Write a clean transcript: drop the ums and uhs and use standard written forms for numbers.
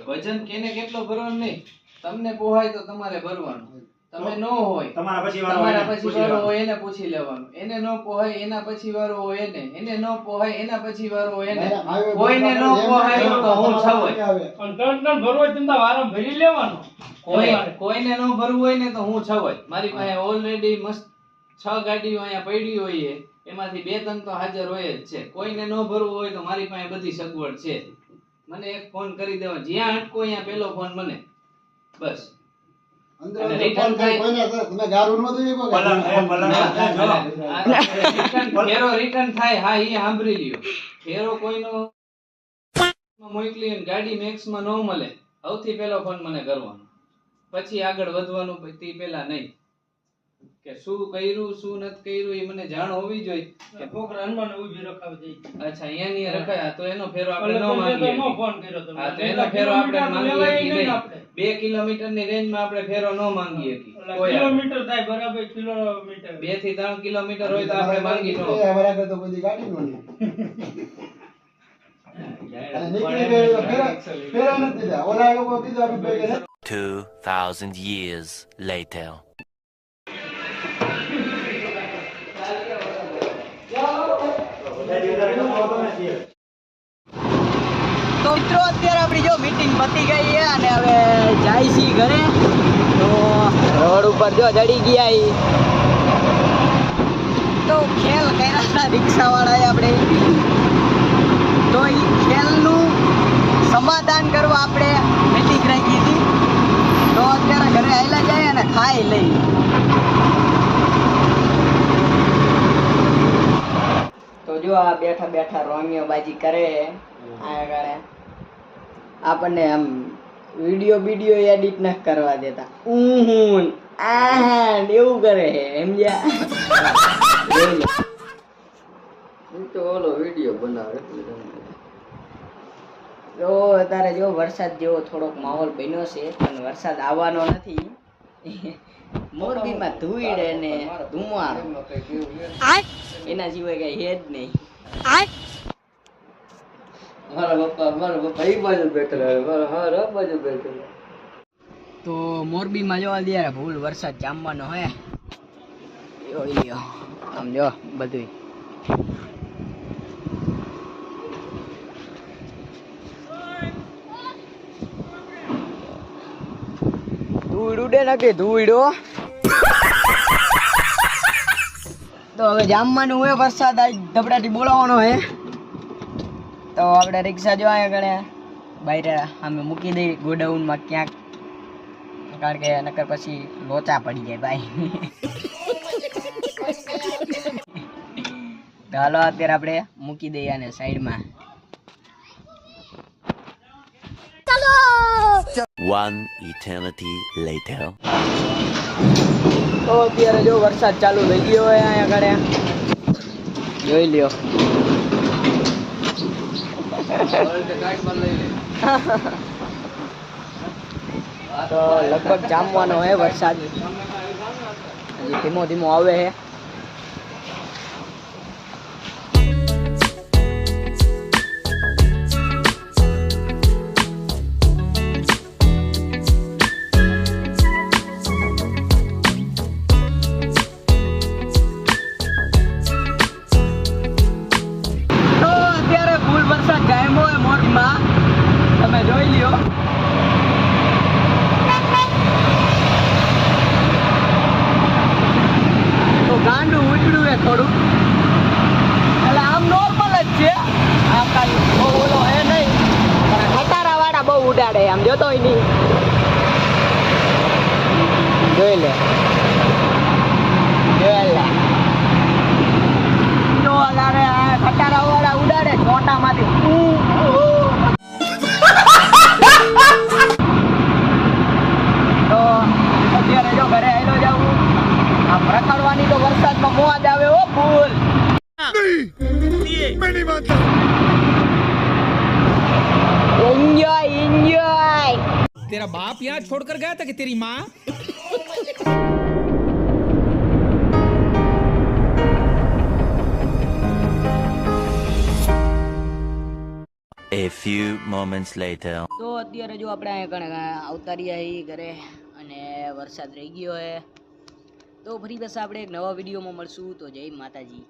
વજન કેને કેટલો ભરવાનું નહીં, તમને પોહાય તો તમારે ભરવાનું, તમે નો હોય તમારા પછી વારો હોય એને પૂછી લેવાનું, એને નો પોહાય એના પછી વારો હોય એને નો પોહાય એના પછી વારો હોય એને, કોઈને નો પોહાય તો હું છવાય પણ ત્રણ ભરવો હોય તો વારો ભરી લેવાનો, કોઈને નો ભરવું હોય ને તો હું છવાય, મારી પાસે ઓલરેડી મસ્ત 6 ગાડીઓ અહીંયા પડી હોય છે, એમાંથી 2-3 તો હાજર હોય જ છે, કોઈને નો ભરવું હોય તો મારી પાસે બધી સગવડ છે, મને એક ફોન કરી દેવાનો, જ્યાં અટકો અહીંયા પહેલો ફોન મને, બસ રિટર્ન થાય, હા એ સાંભળી લ્યો, ફેરો કોઈનો મોકલી ગાડી મેક્સ માં ન મળે, સૌથી પહેલો ફોન મને કરવાનો, પછી આગળ વધવાનું તે પેલા નહીં કે શું કર્યું શું નથી કર્યું એ મને જાણ હોવી જોઈએ કે છોકરા હનુમાન ઊભી રખાવી દે. અચ્છા અહીંયાની રખાયા તો એનો ફેરો આપણે ન માંગીએ, નો ફોન કર્યો તમે, હા તો એનો ફેરો આપણે માંગીએ કે નહીં, 2 કિલોમીટર ની રેન્જ માં આપણે ફેરો ન માંગીએ કે કોઈ કિલોમીટર થાય બરાબર, કિલોમીટર 2 થી 3 કિલોમીટર હોય તો આપણે માંગી નો બરાબર, તો બધી ગાડી નો નહીં નીકળી ગયો ફેરા નથી દીધા, ઓલા લોકો કીધું આપણે 2000 years later. તો મિત્રો અત્યારે આપણી જો મીટિંગ પતી ગઈ છે અને હવે જાય છીએ ઘરે, તો રોડ ઉપર જો ચડી ગયા ઈ તો ખેલ કર્યા હતા રિક્ષાવાળાએ આપણે, તો એ ખેલનું સમાધાન કરવા આપણે મીટિંગ રાખી હતી, તો અત્યારે ઘરે આવેલા જાય અને ખાઈ લઈ. તો જો આ બેઠા બેઠા રોમિયો બાજી કરે, આગળ આપણને આમ વિડીયો એડિટ ન કરવા દેતા, એવું કરે સમજ્યા, તો ઓલો વિડીયો બનાવે. તો અત્યારે જો વરસાદ જેવો થોડોક માહોલ બન્યો છે પણ વરસાદ આવવાનો નથી, મોરબીમાં ધૂળ ને ધુમાડો એના સિવાય કઈ હે જ નહીં. મારા પપ્પા એ બાજુ બેઠેલા, તો મોરબીમાં જો અત્યારે ભૂલ વરસાદ જામવાનો હે, આમ જો બધું ધૂળ ઉડે નાખે ધૂળો, તો હવે જામવાનું હોય વરસાદ આજ ધબડાટી બોલાવવાનો હે, તો આપણે રિક્ષા જો અહીંયા ગણે બહાર અમે મૂકી દઈ ગોડાઉનમાં ક્યાંક, કારણ કે નકર પછી લોચા પડી જાય ભાઈ. તો હાલો અત્યારે આપણે મૂકી દઈએ આને સાઈડમાં. One eternity later. તો અત્યારે જો વરસાદ ચાલુ થઈ ગયો હોય અહીંયા આગળ જોઈ લ્યો. તો લગભગ જામવાનો હોય વરસાદ, હજી ધીમો ધીમો આવે છે. તમે જોઈ લ્યો, તો ગાંડું ઉડ્યું છે થોડું, એટલે આમ નોર્મલ જ છે, આમ કાંઈ બહુ ઓલો હે નહીં, પણ ખટારા વાળા બહુ ઉડાડે, આમ જોતો હોય નહીં, જોઈ લે જો ખટારા વાળા ઉડાડે છોટામાંથી. તો અત્યારે જો ઘરે આવેલો જાઉં, આમ રખડવાની તો વરસાદમાં મોજ આવે હો ફૂલ. Enjoy enjoy. तेरा बाप यहाँ छोड़कर गया था कि तेरी माँ? A few moments later. તો અત્યારે જો આપણે અહીંયા કણે આવતા રહ્યા છીએ ઘરે અને વરસાદ રહી ગયો છે. તો ફરી બસ આપણે એક નવા વિડીયોમાં મળશું. તો જય માતાજી.